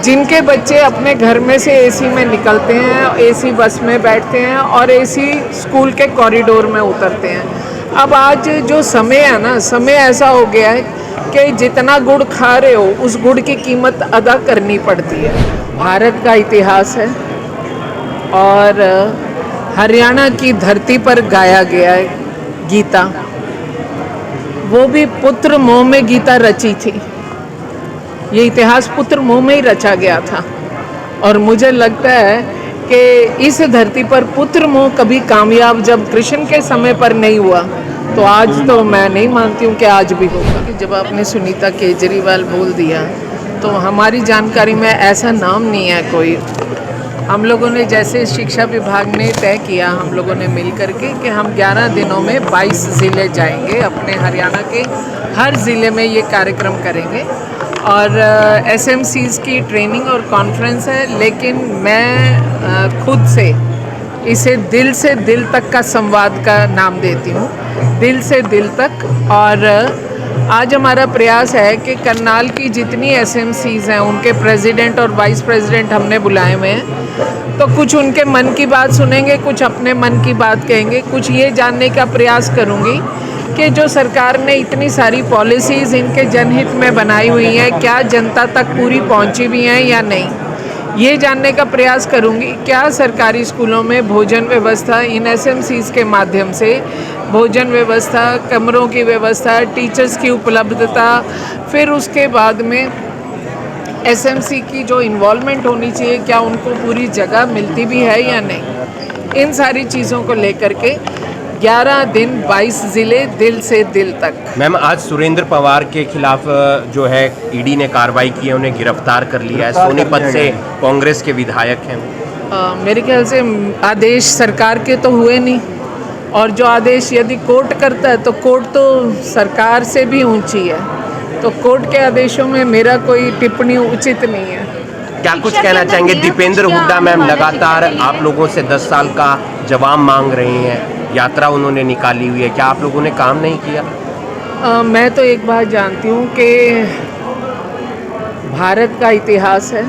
जिनके बच्चे अपने घर में से एसी में निकलते हैं, एसी बस में बैठते हैं और एसी स्कूल के कॉरिडोर में उतरते हैं। अब आज जो समय है ना, समय ऐसा हो गया है कि जितना गुड़ खा रहे हो उस गुड़ की कीमत अदा करनी पड़ती है। भारत का इतिहास है और हरियाणा की धरती पर गाया गया है गीता, वो भी पुत्र मोह में गीता रची थी। ये इतिहास पुत्र मोह में ही रचा गया था और मुझे लगता है कि इस धरती पर पुत्र मोह कभी कामयाब जब कृष्ण के समय पर नहीं हुआ तो आज तो मैं नहीं मानती हूँ कि आज भी होगा। कि जब आपने सुनीता केजरीवाल बोल दिया तो हमारी जानकारी में ऐसा नाम नहीं है कोई। हम लोगों ने जैसे शिक्षा विभाग ने तय किया, हम लोगों ने मिल करके कि हम 11 दिनों में 22 ज़िले जाएंगे, अपने हरियाणा के हर ज़िले में ये कार्यक्रम करेंगे और एसएमसीज़ की ट्रेनिंग और कॉन्फ्रेंस है। लेकिन मैं खुद से इसे दिल से दिल तक का संवाद का नाम देती हूँ, दिल से दिल तक। और आज हमारा प्रयास है कि करनाल की जितनी एसएमसीज़ हैं उनके प्रेसिडेंट और वाइस प्रेसिडेंट हमने बुलाए हुए हैं, तो कुछ उनके मन की बात सुनेंगे, कुछ अपने मन की बात कहेंगे। कुछ ये जानने का प्रयास करूँगी कि जो सरकार ने इतनी सारी पॉलिसीज़ इनके जनहित में बनाई हुई हैं, क्या जनता तक पूरी पहुंची भी हैं या नहीं, ये जानने का प्रयास करूंगी। क्या सरकारी स्कूलों में भोजन व्यवस्था इन एसएमसीज़ के माध्यम से, भोजन व्यवस्था, कमरों की व्यवस्था, टीचर्स की उपलब्धता, फिर उसके बाद में एसएमसी की जो इन्वॉल्वमेंट होनी चाहिए, क्या उनको पूरी जगह मिलती भी है या नहीं, इन सारी चीज़ों को लेकर के 11 दिन 22 ज़िले, दिल से दिल तक। मैम, आज सुरेंद्र पवार के खिलाफ जो है ईडी ने कार्रवाई की है, उन्हें गिरफ्तार कर लिया है। सोनीपत से कांग्रेस के विधायक हैं। मेरे ख्याल से आदेश सरकार के तो हुए नहीं, और जो आदेश यदि कोर्ट करता है तो कोर्ट तो सरकार से भी ऊंची है, तो कोर्ट के आदेशों में मेरा कोई टिप्पणी उचित नहीं है। क्या कुछ कहना चाहेंगे? दीपेंद्र हुड्डा मैम लगातार आप लोगों से 10 साल का जवाब मांग रहे हैं, यात्रा उन्होंने निकाली हुई है, क्या आप लोगों ने काम नहीं किया? मैं तो एक बात जानती हूँ कि भारत का इतिहास है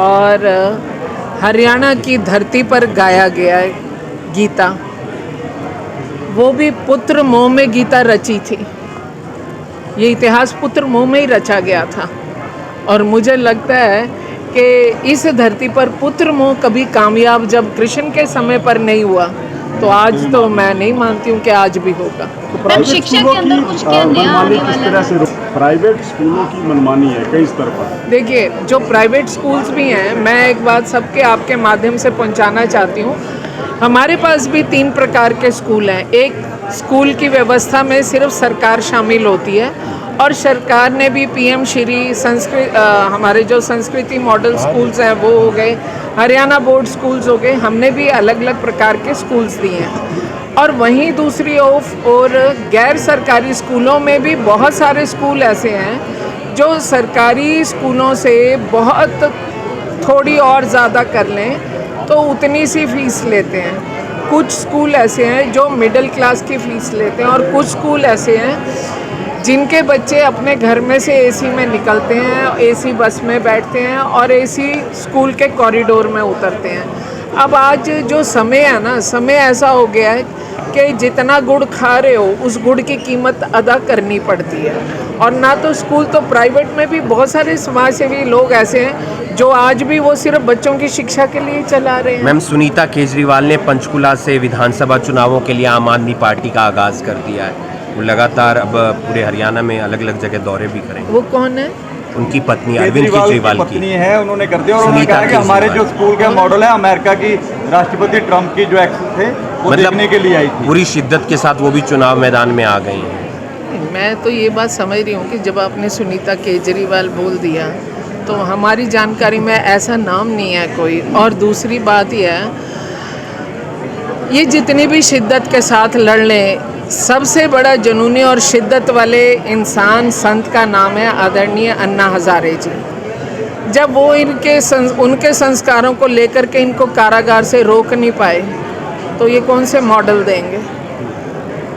और हरियाणा की धरती पर गाया गया है गीता, वो भी पुत्र मोह में गीता रची थी। ये इतिहास पुत्र मोह में ही रचा गया था और मुझे लगता है कि इस धरती पर पुत्र मोह कभी कामयाब जब कृष्ण के समय पर नहीं हुआ तो आज तो मैं नहीं मानती हूँ कि आज भी होगा। तो प्राइवेट स्कूलों की मनमानी किस तरह से? प्राइवेट स्कूलों की मनमानी है कई स्तर पर। देखिए, जो प्राइवेट स्कूल्स भी हैं, मैं एक बात सबके आपके माध्यम से पहुंचाना चाहती हूँ। हमारे पास भी 3 प्रकार के स्कूल हैं। एक स्कूल की व्यवस्था में सिर्फ सरकार शामिल होती है और सरकार ने भी पीएम श्री हमारे जो संस्कृति मॉडल स्कूल्स हैं वो हो गए, हरियाणा बोर्ड स्कूल्स हो गए, हमने भी अलग अलग प्रकार के स्कूल्स दिए हैं। और वहीं दूसरी ओर गैर सरकारी स्कूलों में भी बहुत सारे स्कूल ऐसे हैं जो सरकारी स्कूलों से बहुत थोड़ी और ज़्यादा कर लें तो उतनी सी फीस लेते हैं। कुछ स्कूल ऐसे हैं जो मिडिल क्लास की फ़ीस लेते हैं और कुछ स्कूल ऐसे हैं जिनके बच्चे अपने घर में से एसी में निकलते हैं, एसी बस में बैठते हैं और एसी स्कूल के कॉरिडोर में उतरते हैं। अब आज जो समय है ना, समय ऐसा हो गया है कि जितना गुड़ खा रहे हो उस गुड़ की कीमत अदा करनी पड़ती है। और ना तो स्कूल, तो प्राइवेट में भी बहुत सारे समाज सेवी लोग ऐसे हैं जो आज भी वो सिर्फ बच्चों की शिक्षा के लिए चला रहे हैं। मैम, सुनीता केजरीवाल ने पंचकुला से विधानसभा चुनावों के लिए आम आदमी पार्टी का आगाज़ कर दिया है। वो लगातार अब पूरे हरियाणा में अलग अलग जगह दौरे भी करेंगे। वो कौन है? उनकी पत्नी अरविंद केजरीवाल की पत्नी है, उन्होंने कर दिया और उन्होंने कहा कि हमारे जो स्कूल के मॉडल है अमेरिका की राष्ट्रपति ट्रम्प की जो एक्शन थे वो देखने के लिए आई थी। पूरी शिद्दत के साथ वो भी चुनाव मैदान में आ गई हैं। मैं तो ये बात समझ रही हूँ कि जब आपने सुनीता केजरीवाल बोल दिया तो हमारी जानकारी में ऐसा नाम नहीं है कोई। और दूसरी बात यह है, ये जितनी भी शिद्दत के साथ लड़ लें, सबसे बड़ा जुनूनी और शिद्दत वाले इंसान संत का नाम है आदरणीय अन्ना हजारे जी। जब वो उनके संस्कारों को लेकर के इनको कारागार से रोक नहीं पाए तो ये कौन से मॉडल देंगे?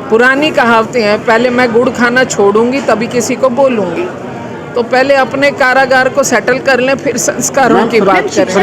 पुरानी कहावतें हैं, पहले मैं गुड़ खाना छोड़ूंगी तभी किसी को बोलूँगी। तो पहले अपने कारागार को सेटल कर लें, फिर संस्कारों की बात करें।